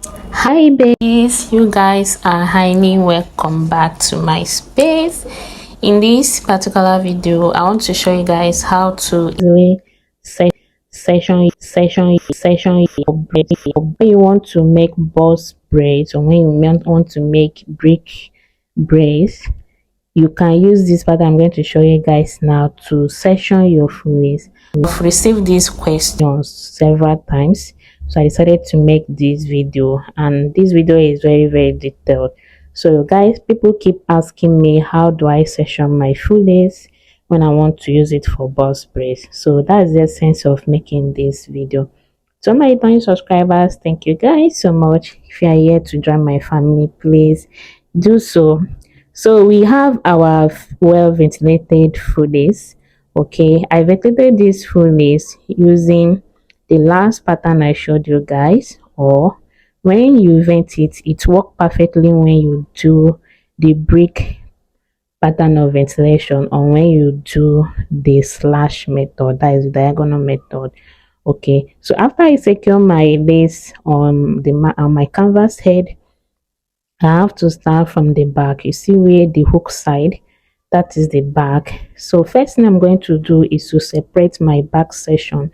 Hi babes, you guys are highly welcome back to my space. In this particular video I want to show you guys how to easily session your braids. When you want to make boss braids, or when you want to make brick braids, you can use this pattern I'm going to show you guys now to session your frills. I've received these questions several times, so I decided to make this video, and this video is very detailed. So guys, people keep asking me how do I session my frills when I want to use it for boss braids. So that's the sense of making this video. So my returning subscribers, thank you guys so much. If you are here to join my family, please do so. So we have our well ventilated frills. Okay, I ventilated this frills using the last pattern I showed you guys. Or when you vent it, it works perfectly when you do the brick pattern of ventilation, or when you do the slash method, that is the diagonal method. Okay, so after I secure my lace on my canvas head, I have to start from the back. You see where the hook side, that is the back. So first thing I'm going to do is to separate my back section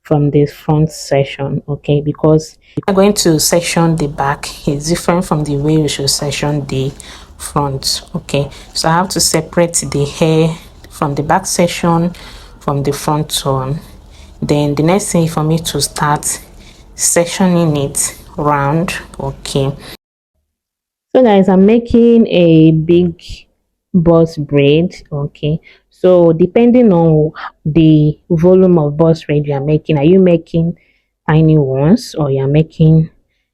from the front section. Okay, because I'm going to section the back is different from the way you should section the front. Okay, so I have to separate the hair from the back section from the front one. Then the next thing for me to start sectioning it round. Okay, so guys, I'm making a big boss braid. Okay, so depending on the volume of boss braid you are making, are you making tiny ones, or you're making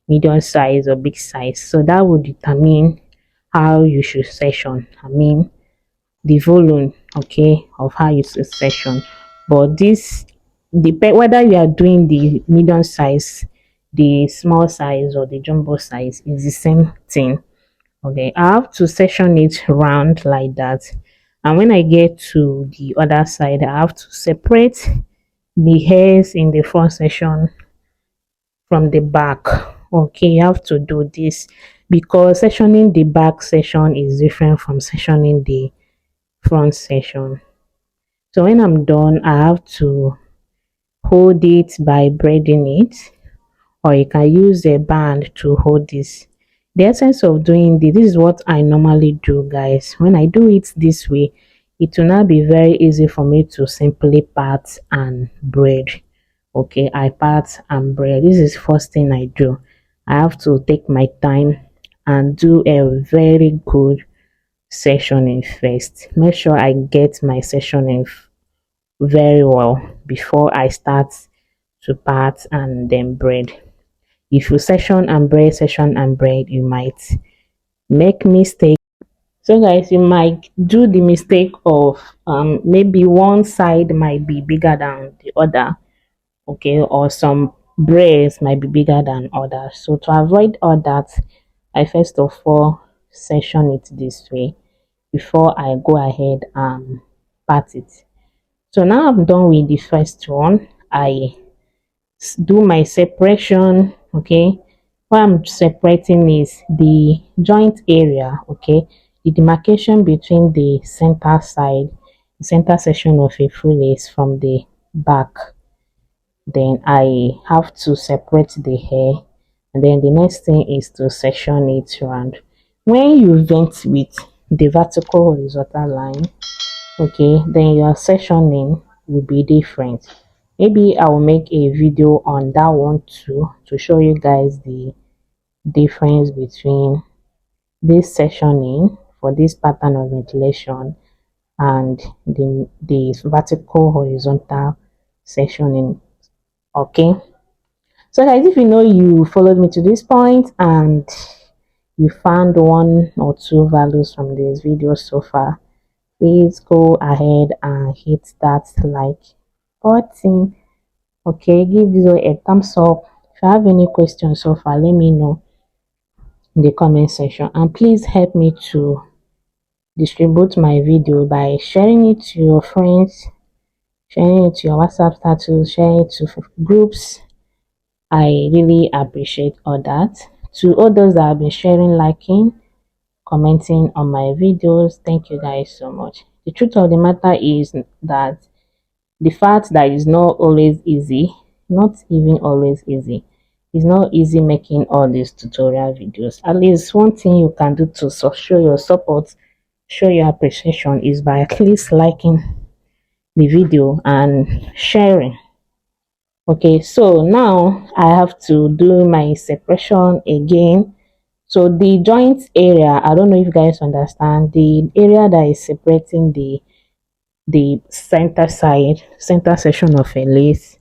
medium size or big size? So that would determine how you should section. I mean the volume, okay, of how you should section. But this depend whether you are doing the medium size, the small size, or the jumbo size, is the same thing. Okay, I have to section it round like that, and when I get to the other side, I have to separate the hairs in the front section from the back. Okay, you have to do this because sectioning the back section is different from sectioning the front section. So when I'm done, I have to hold it by braiding it, or you can use a band to hold this. The essence of doing this is what I normally do, guys. When I do it this way, it will not be very easy for me to simply part and braid. Okay, I part and braid. This is first thing I do. I have to take my time and do a very good sectioning first. Make sure I get my sectioning very well before I start to part and then braid. If you section and braid, you might make mistake. So guys, you might do the mistake of maybe one side might be bigger than the other. Okay, or some braids might be bigger than others. So to avoid all that, I first of all section it this way before I go ahead and part it. So now I'm done with the first one. I do my separation. Okay, what I'm separating is the joint area. Okay, the demarcation between the center section of a full lace from the back. Then I have to separate the hair, and then the next thing is to section it around. When you vent with the vertical horizontal line, okay, then your sectioning will be different. Maybe I will make a video on that one too, to show you guys the difference between this sectioning for this pattern of ventilation and the vertical horizontal sectioning. Okay, so guys, if you know you followed me to this point and you found one or two values from this video so far, please go ahead and hit that like button. Okay, give this a thumbs up. If you have any questions so far, let me know in the comment section, and please help me to distribute my video by sharing it to your friends, sharing it to your WhatsApp status, sharing it to groups, I really appreciate all that. To all those that have been sharing, liking, commenting on my videos, thank you guys so much. The truth of the matter is that the fact that it's not always easy, not even always easy, it's not easy making all these tutorial videos. At least one thing you can do to show your support, show your appreciation, is by at least liking the video and sharing. Okay, so now I have to do my separation again. So the joint area, I don't know if you guys understand, the area that is separating the center section of a lace,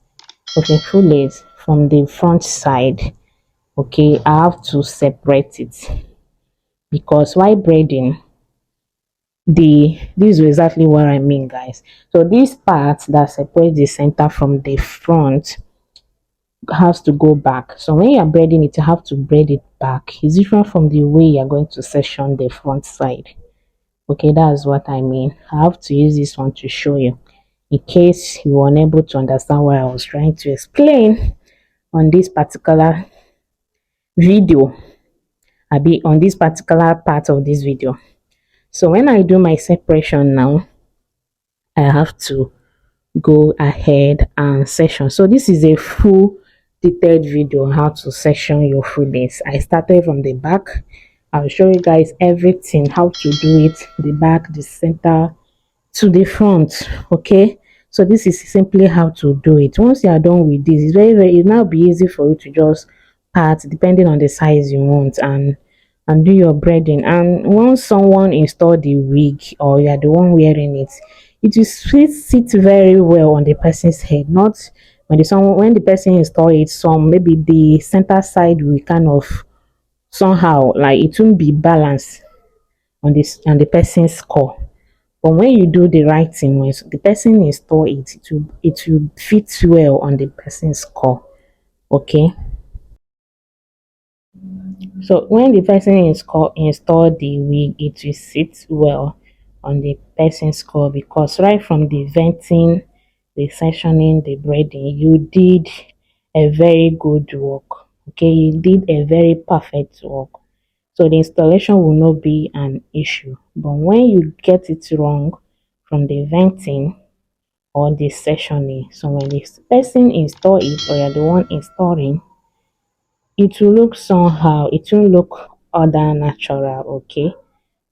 of a full lace, from the front side. Okay, I have to separate it, because while braiding, this is exactly what I mean, guys. So this part that separates the center from the front has to go back. So when you're braiding it, you have to braid it back. It's different from the way you're going to section the front side. Okay, that's what I mean. I have to use this one to show you, in case you were unable to understand what I was trying to explain on this particular video. I be on this particular part of this video. So when I do my separation now, I have to go ahead and section. So this is a full detailed video on how to section your full lace. I started from the back. I'll show you guys everything, how to do it, the back, the center, to the front. Okay, so this is simply how to do it. Once you are done with this, it's it now be easy for you to just part depending on the size you want, and do your braiding. And once someone install the wig, or you are the one wearing it, it will sit very well on the person's head. Not when the person install it, some maybe the center side will kind of somehow, like, it won't be balanced on the person's skull. But when you do the right thing, when the person install it, it will fit well on the person's skull. Okay, so when the person install the wig, it will sit well on the person's skull, because right from the venting, the sectioning, the braiding, you did a very good work. Okay, you did a very perfect work. So the installation will not be an issue. But when you get it wrong from the venting or the sectioning, so when the person install it, or you're the one installing, it will look somehow, it will look other natural. Okay,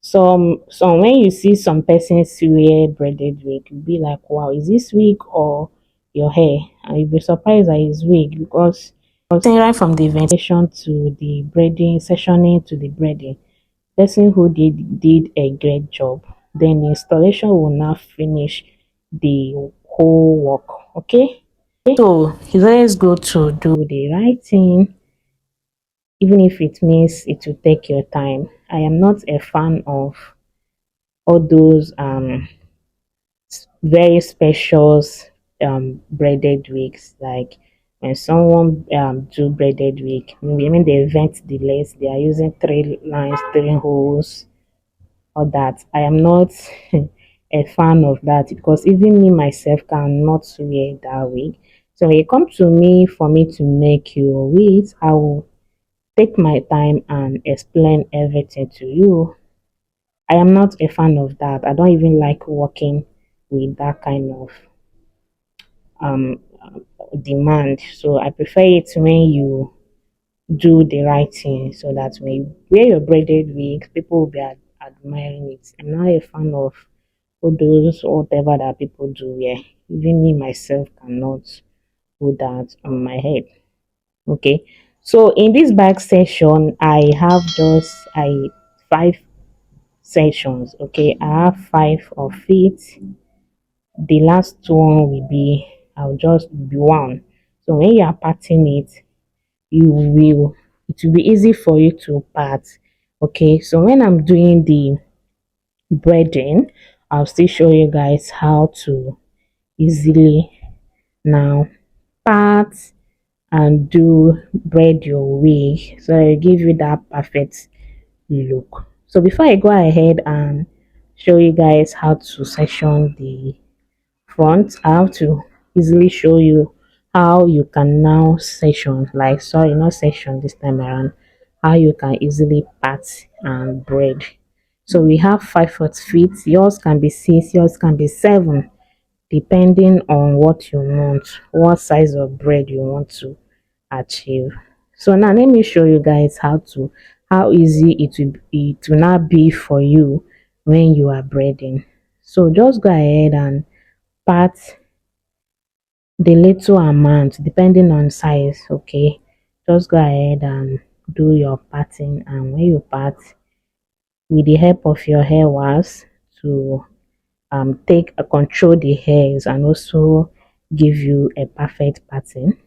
so when you see some persons wear braided wig, you'll be like, wow, is this wig or your hair? And you'll be surprised that it's wig, because right from the ventilation to the braiding, sectioning to the braiding, person who did a great job. Then the installation will now finish the whole work. Okay, so it's always good to do the right thing, even if it means it will take your time. I am not a fan of all those very special braided wigs. Like when someone do braided wig, I mean they vent the lace, they are using 3 lines, 3 holes, or that. I am not a fan of that, because even me myself cannot wear that wig. So when you come to me for me to make your wigs, I will take my time and explain everything to you. I am not a fan of that. I don't even like working with that kind of um demand. So I prefer it when you do the right thing, so that when you wear your braided wigs, people will be admiring it. I'm not a fan of all those whatever that people do. Yeah, even me myself cannot put that on my head. Okay, so in this back section, I have just 5 sections. Okay, I have 5 of it. The last one will be, I'll just be one. So when you are parting it, it will be easy for you to part. Okay, so when I'm doing the braiding, I'll still show you guys how to easily now part and do braid your wig, so I give you that perfect look. So before I go ahead and show you guys how to section the front, I have to easily show you how you can now section, like sorry, not section this time around, how you can easily part and braid. So we have 5/4 feet. Yours can be 6, yours can be 7, depending on what you want, what size of braid you want to achieve. So now let me show you guys how easy it will not be for you when you are braiding. So just go ahead and part the little amount depending on size. Okay, just go ahead and do your parting, and when you part, with the help of your hair wax to take control the hairs and also give you a perfect pattern,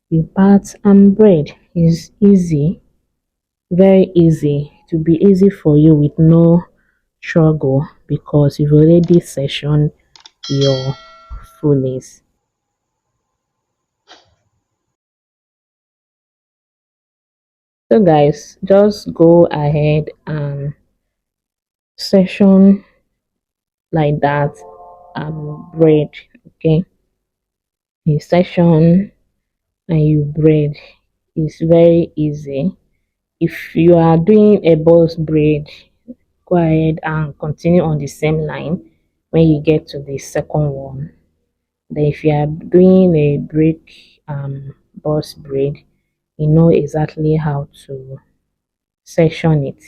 you part and braid. Is easy, very easy. To be easy for you with no struggle because you've already sectioned your full lace. So guys, just go ahead and section like that and braid. Okay, you section and you braid. It's very easy. If you are doing a boss braid, go ahead and continue on the same line when you get to the second one. Then if you are doing a brick boss braid, you know exactly how to section it.